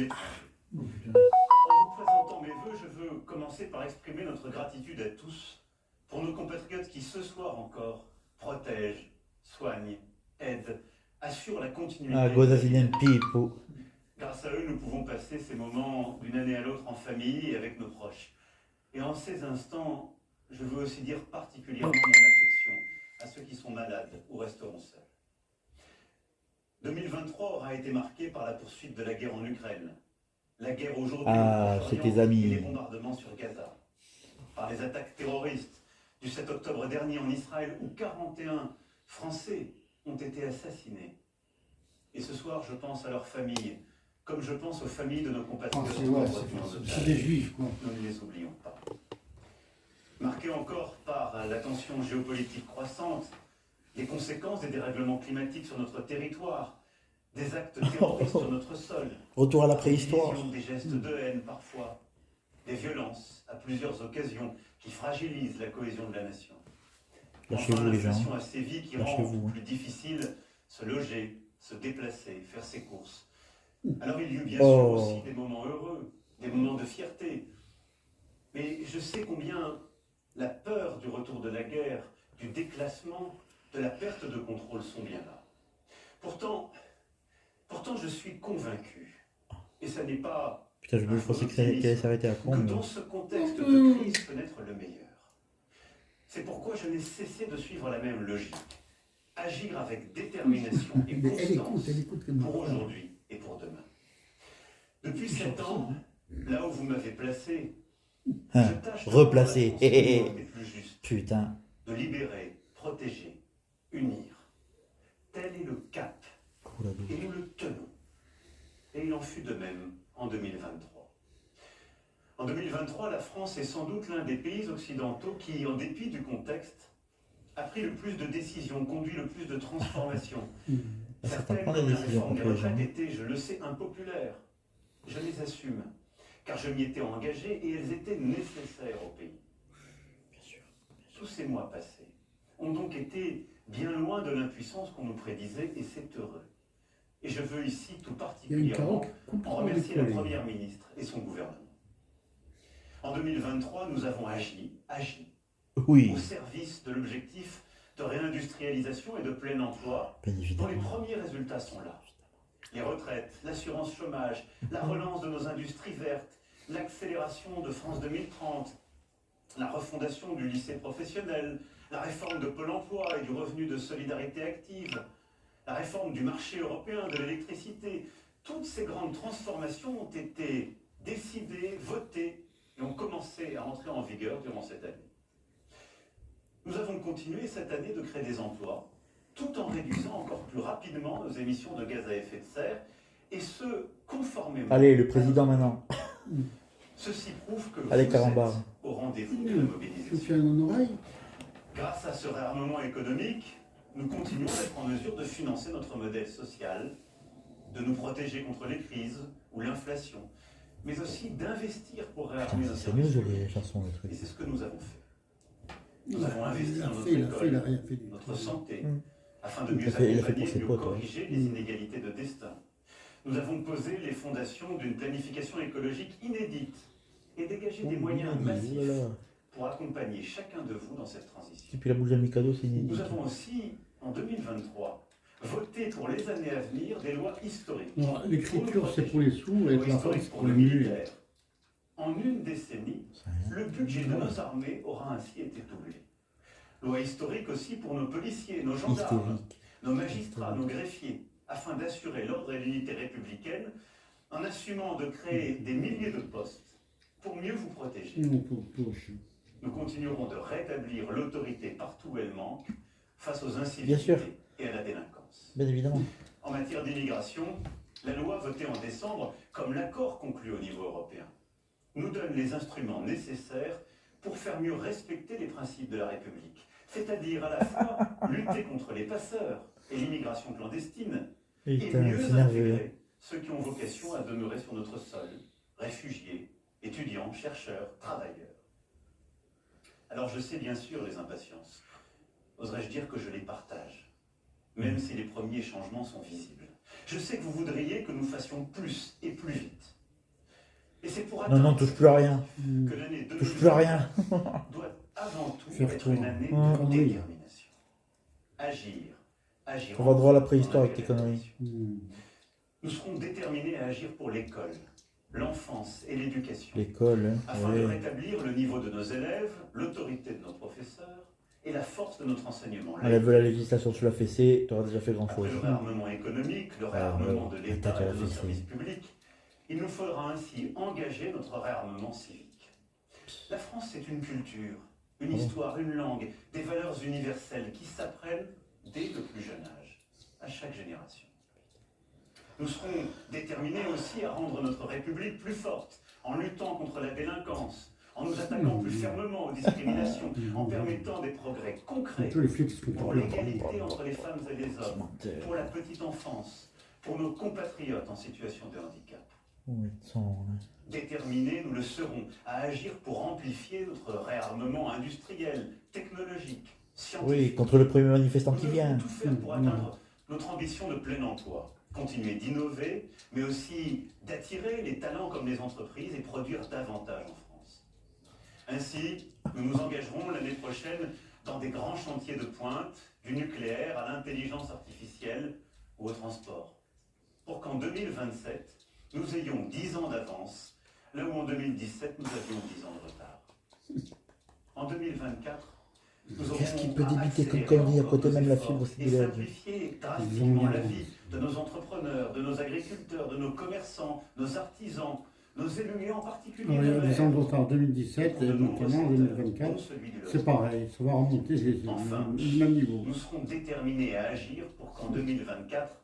l'étranger. Oh, putain. En vous présentant mes vœux, je veux commencer par exprimer notre gratitude à tous pour nos compatriotes qui, ce soir encore, protègent, soignent, aident, assurent la continuité. Ah, Godazinen Pipo. Grâce à eux, nous pouvons passer ces moments d'une année à l'autre en famille et avec nos proches. Et en ces instants, je veux aussi dire particulièrement mon affection à ceux qui sont malades ou resteront seuls. 2023 aura été marqué par la poursuite de la guerre en Ukraine, la guerre aujourd'hui Ah, au c'est tes Proche-Orient amis. et les bombardements sur Gaza, par les attaques terroristes du 7 octobre dernier en Israël où 41 Français ont été assassinés. Et ce soir, je pense à leurs familles, comme je pense aux familles de nos Ah, compatriotes c'est ouais, retenus en c'est otage. des juifs, quoi. Nous ne les oublions pas. Marqué encore par la tension géopolitique croissante, les conséquences des dérèglements climatiques sur notre territoire, des actes terroristes sur notre sol, Retour à la des préhistoire. divisions, des gestes de haine parfois, des violences à plusieurs occasions qui fragilisent la cohésion de la nation. Lâchez-vous les gens. L'inflation a sévi qui rend Lâchez-vous. plus difficile se loger, se déplacer, faire ses courses. Alors il y eut bien Oh. sûr aussi des moments heureux, des moments de fierté. Mais je sais combien la peur du retour de la guerre, du déclassement, de la perte de contrôle sont bien là. Pourtant je suis convaincu, et ça n'est pas Putain, je pensais qu'elle allait s'arrêter à que con. Mais... dans ce contexte de crise peut naître le meilleur. C'est pourquoi je n'ai cessé de suivre la même logique. Agir avec détermination et Mais constance elle écoute comme pour aujourd'hui et pour demain. Depuis 7 ans, là où vous m'avez placé, Hein, je tâche replacé. de faire des plus justes, Putain. de libérer, protéger, unir. Tel est le cap, et nous le tenons. Et il en fut de même en 2023. En 2023, la France est sans doute l'un des pays occidentaux qui, en dépit du contexte, a pris le plus de décisions, conduit le plus de transformations. Certains Certaines, prennent des comme la décisions réforme des contre les gens. retraites, étaient, je le sais, impopulaires. Je les assume, car je m'y étais engagé et elles étaient nécessaires au pays. Bien sûr. Tous ces mois passés ont donc été bien loin de l'impuissance qu'on nous prédisait, et c'est heureux. Et je veux ici tout Il y a une particulièrement carotte en complètement remercier la décollée. Première ministre et son gouvernement. En 2023, nous avons agi Oui, au service de l'objectif de réindustrialisation et de plein emploi, bien dont les évidemment. premiers résultats sont là. Les retraites, l'assurance chômage, la relance de nos industries vertes, l'accélération de France 2030, la refondation du lycée professionnel, la réforme de Pôle emploi et du revenu de solidarité active, la réforme du marché européen de l'électricité. Toutes ces grandes transformations ont été décidées, votées et ont commencé à entrer en vigueur durant cette année. Nous avons continué cette année de créer des emplois, tout en réduisant encore plus rapidement nos émissions de gaz à effet de serre, et ce, conformément... Allez, le président maintenant. Ceci prouve que Allez, vous Carambar. êtes au rendez-vous de la Tu mobilisation. fais un oreille? Grâce à ce réarmement économique, nous continuons d'être en mesure de financer notre modèle social, de nous protéger contre les crises ou l'inflation, mais aussi d'investir pour Putain, réarmer nos c'est services mieux publics. les chansons, le truc. Et c'est ce que nous avons fait. Nous avons investi Il a dans notre fait, il a école, fait, il a rien fait. notre santé, Mm. afin de Il mieux a fait pour accompagner, ses mieux potes, ouais. corriger les inégalités de destin. Nous avons posé les fondations d'une planification écologique inédite et dégagé des moyens massifs pour accompagner chacun de vous dans cette transition. Et puis la bouche à Mikado, c'est inédit. Nous avons aussi, en 2023, voté pour les années à venir des lois historiques. Non, l'écriture, c'est pour les sourds et Lois la force, historiques c'est pour pour le les muets. militaire. En une décennie, C'est rien. le budget de nos armées aura ainsi été doublé. Loi historique aussi pour nos policiers, nos gendarmes, Historique. nos magistrats, nos greffiers, afin d'assurer l'ordre et l'unité républicaine, en assumant de créer des milliers de postes pour mieux vous protéger. Mon pauvre poche. Nous continuerons de rétablir l'autorité partout où elle manque, face aux Bien sûr. incivilités et à la délinquance. Bien évidemment. En matière d'immigration, la loi votée en décembre, comme l'accord conclu au niveau européen, nous donne les instruments nécessaires pour faire mieux respecter les principes de la République, c'est-à-dire à la fois lutter contre les passeurs et l'immigration clandestine, et Putain, mieux c'est nerveux. intégrer ceux qui ont vocation à demeurer sur notre sol, réfugiés, étudiants, chercheurs, travailleurs. Alors je sais bien sûr les impatiences. Oserais-je dire que je les partage, même si les premiers changements sont visibles. Je sais que vous voudriez que nous fassions plus et plus vite. pour Non, atteindre non, touche plus à rien. que l'année Touche plus à rien. 2024 doit avant tout Faire être tourner. une année Ah, de oui. détermination. Agir. On va droit à la préhistoire dans avec tes conneries. Nous serons déterminés à agir pour l'école, l'enfance et l'éducation, L'école, hein. afin de Ouais. rétablir le niveau de nos élèves, l'autorité de nos professeurs et la force de notre enseignement. Elle veut la législation sur la fessée, t'auras déjà fait grand Après chose. le réarmement économique, le Ah, réarmement ouais. de l'État Attaque à et la de nos fessée. services publics, il nous faudra ainsi engager notre réarmement civique. La France, c'est une culture, une Ah bon. histoire, une langue, des valeurs universelles qui s'apprennent dès le plus jeune âge, à chaque génération. Nous serons déterminés aussi à rendre notre République plus forte, en luttant contre la délinquance, en nous attaquant plus fermement aux discriminations, en permettant des progrès concrets Tous les flics sont pour pas l'égalité entre les femmes et les hommes, Menteur. pour la petite enfance, pour nos compatriotes en situation de handicap. Oui, sans, hein. Déterminés, nous le serons à agir pour amplifier notre réarmement industriel, technologique, scientifique. Oui, contre le premier manifestant Nous qui devons vient. tout faire pour atteindre notre ambition de plein emploi, continuer d'innover, mais aussi d'attirer les talents comme les entreprises et produire davantage en France. Ainsi, nous nous engagerons l'année prochaine dans des grands chantiers de pointe, du nucléaire à l'intelligence artificielle ou au transport, pour qu'en 2027, nous ayons 10 ans d'avance, là où en 2017, nous avions 10 ans de retard. En 2024, nous aurons Qu'est-ce qui peut à débiter comme accélérer connerie à encore côté nos même la efforts fibre et cellulaire. simplifier drastiquement la vie de nos entrepreneurs, de nos agriculteurs, de nos commerçants, nos artisans, nos élus et en particulier Il y a les 10 ans de maires, retard en 2017 et de nombreux maintenant en secteurs, 2024. dont celui du C'est logement. pareil, ça va remonter, c'est Enfin, le même niveau. Nous serons déterminés à agir pour qu'en 2024,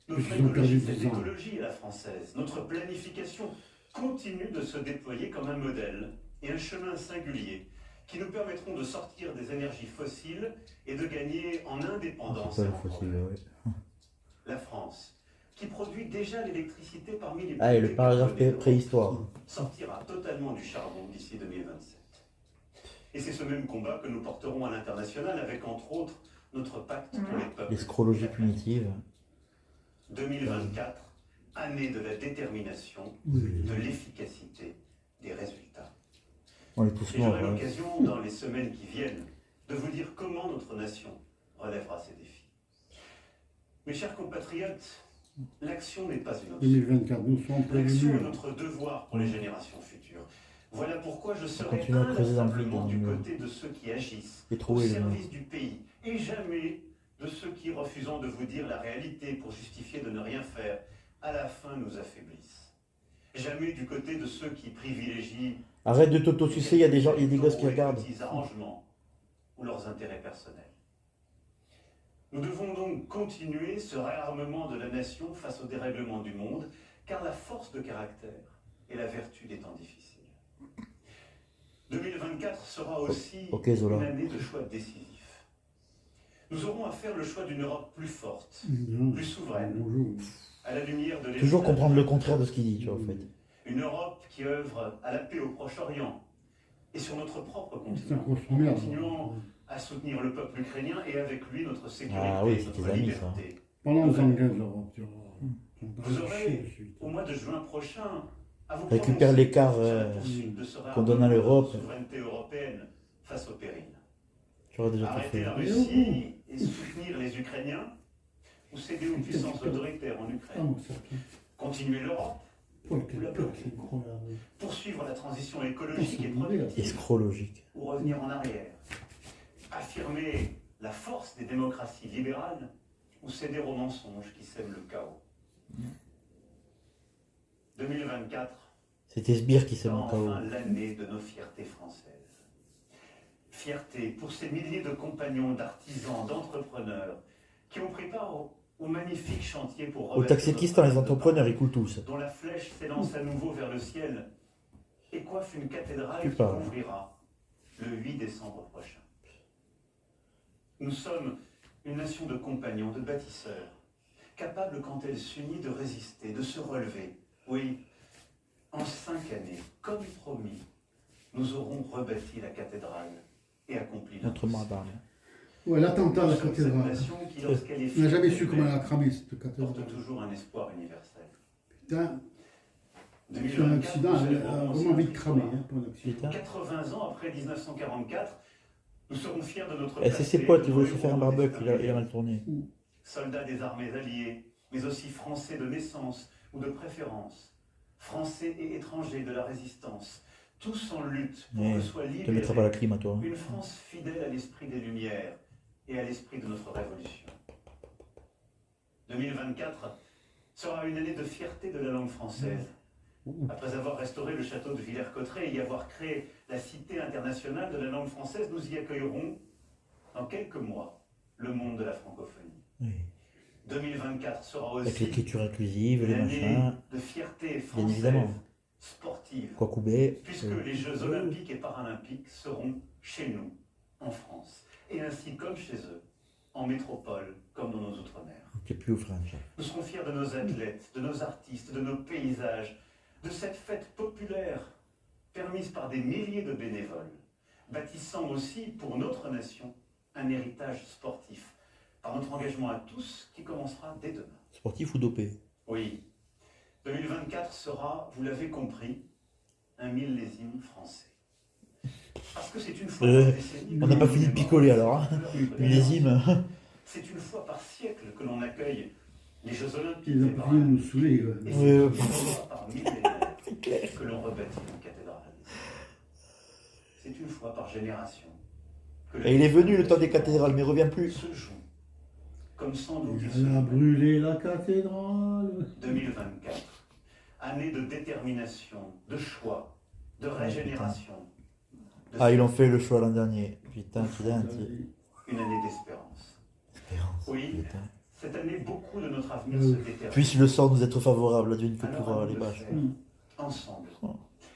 Ils notre ont perdu écologie, 10 cette ans. écologie à la française, notre planification continue de se déployer comme un modèle et un chemin singulier qui nous permettront de sortir des énergies fossiles et de gagner en indépendance. C'est et pas en le fossile, progrès. ouais. La France, qui produit déjà l'électricité parmi les Ah, et le plus paragraphe décarbonées d'Europe, préhistoire. sortira totalement du charbon d'ici 2027. Et c'est ce même combat que nous porterons à l'international avec, entre autres, notre pacte pour les peuples. L'escrologie punitive. 2024, année de la détermination, Oui. de l'efficacité, des résultats. On est tous Et morts, j'aurai ouais. l'occasion, dans les semaines qui viennent, de vous dire comment notre nation relèvera ces défis. Mes chers compatriotes, l'action n'est pas une option. 2024, nous sommes L'action est prévenus. notre devoir pour les générations futures. Voilà pourquoi je serai continue à creuser dans le vide, inlassablement du nous. côté de ceux qui agissent Et au trouver le service du pays et jamais de ceux qui, refusant de vous dire la réalité pour justifier de ne rien faire, à la fin nous affaiblissent. Jamais du côté de ceux qui privilégient Arrête de t'auto-sucer, il y a des gens, il y a des gosses qui les regardent. petits arrangements ou leurs intérêts personnels. Nous devons donc continuer ce réarmement de la nation face au dérèglement du monde, car la force de caractère est la vertu des temps difficiles. 2024 sera aussi Ok, Zola. une année de choix décisifs. Nous aurons à faire le choix d'une Europe plus forte, Bien. plus souveraine, Bonjour. à la lumière de Toujours l'héritage comprendre le contraire de ce qu'il dit, tu vois, en fait. Une Europe qui œuvre à la paix au Proche-Orient et sur notre propre C'est un continent, grosse merde. continuant à soutenir le peuple ukrainien et avec lui notre sécurité, Ah oui, c'est notre tes amis, liberté. Pendant les engagés, l'Europe, tu Vous aurez, au mois de juin prochain, à vous Récupère prononcer l'écart, sur la poursuite de ce qu'on donne à réarmement de l'Europe. notre souveraineté européenne face au péril. J'aurais déjà tout Arrêter fait. la Russie et soutenir les Ukrainiens ou céder aux puissances autoritaires en Ah, Ukraine. moi, ça fait. Continuer l'Europe, Paul, quel peuple, c'est incroyable. poursuivre la transition écologique et C'est productive Escrologique. ou revenir en arrière. Affirmer la force des démocraties libérales ou céder aux mensonges qui sèment le chaos. 2024 C'était Sbire qui s'est sera mon chaos. enfin l'année de nos fiertés françaises. Fierté pour ces milliers de compagnons, d'artisans, d'entrepreneurs qui ont pris part au magnifique chantier pour Au rebâtir Taxékistan, notre les entrepreneurs, ils Paris, coulent tous. dont la flèche s'élance à nouveau vers le ciel et coiffe une cathédrale Tu qui parles. ouvrira le 8 décembre prochain. Nous sommes une nation de compagnons, de bâtisseurs, capable quand elle s'unit de résister, de se relever. Oui, en 5 années, comme promis, nous aurons rebâti la cathédrale et accompli Notre mission. marbarde. Ouais, l'attentat à la Nous sommes cette cathédrale. nation qui, lorsqu'elle est On n'a jamais fière su comment elle a d'elle-même, cramé cette porte cathédrale. toujours un espoir universel. Putain, C'est un accident, nous elle célébrons a ensemble vraiment vite l'histoire. cramé hein, pour l'accident. Putain. 80 ans après 1944, nous serons fiers de notre Et c'est passé, ses potes, de ils nos voulaient se faire un héros barbecue, il a destinés. mal tourné. Soldats des armées alliées, mais aussi français de naissance ou de préférence, français et étrangers de la résistance, tous en lutte pour Ouais, que soit Tu te mettras pas la libérée clim à toi. une France fidèle à l'esprit des Lumières et à l'esprit de notre révolution. 2024 sera une année de fierté de la langue française. Après avoir restauré le château de Villers-Cotterêts et y avoir créé la Cité internationale de la langue française, nous y accueillerons, dans quelques mois, le monde de la francophonie. Oui. 2024 sera Avec aussi l'écriture inclusive, une les année machins, de fierté bien française, évidemment. sportive, Kwakubé. puisque les Jeux olympiques et paralympiques seront chez nous, en France, et ainsi comme chez eux, en métropole comme dans nos outre-mer. T'es plus au French. Nous serons fiers de nos athlètes, de nos artistes, de nos paysages, de cette fête populaire permise par des milliers de bénévoles, bâtissant aussi pour notre nation un héritage sportif, par notre engagement à tous qui commencera dès demain. Sportif ou dopé? Oui, 2024 sera, vous l'avez compris, un millésime français. Parce que c'est une fois par décennie que On n'a pas l'on fini de commémore picoler alors. Hein. notre héritage. Millésime. C'est une fois par siècle que l'on accueille les Jeux Olympiques Ils ont et pris nous Paralympiques. saouler. Et Oui, c'est oui. une fois par millénaire C'est clair. que l'on rebâtit une cathédrale. C'est une fois par génération que la Et il est venu le temps des cathédrales, mais il revient plus. se joue. Comme sans doute il se Elle a joue. brûlé la cathédrale. 2024, année de détermination, de choix, de régénération. de Ah, ils ont fait le choix l'an dernier. Putain, putain. Une année d'espérance. Oui. Putain. Cette année, beaucoup de notre avenir Oui. se détermine. Puisse le sort nous être favorable, Dieu ne peut Alors, pour à les nous de bâches. faire, ensemble.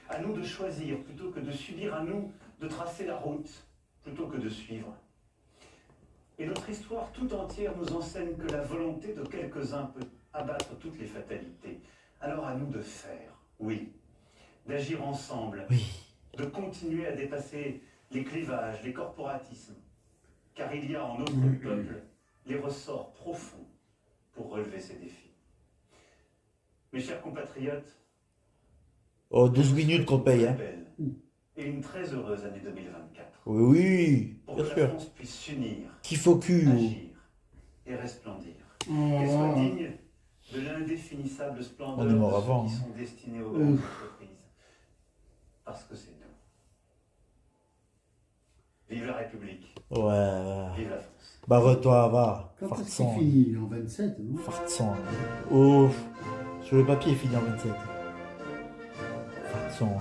À nous de choisir plutôt que de subir, à nous de tracer la route plutôt que de suivre. Et notre histoire tout entière nous enseigne que la volonté de quelques-uns peut abattre toutes les fatalités. Alors à nous de faire, oui, d'agir ensemble, Oui. de continuer à dépasser les clivages, les corporatismes, car il y a en notre peuple les ressorts profonds pour relever ces défis. Mes chers compatriotes, Oh, 12 minutes qu'on paye. une Hein. très belle et une très heureuse année 2024, Oui, oui, pour bien que la sûr. France puisse s'unir, Qu'il faut cul. agir et resplendir. Qu'elle soit Oh, digne de l'indéfinissable splendeur On est mort de avant, ceux qui hein. sont destinés aux grandes entreprises. Parce que c'est nous. Vive la République, Ouais. vive la France. Barre-toi, va. quand est-ce qu'il Fartson. finit en 27, non? Fartson. Oh, sur le papier, il finit en 27. Fartson.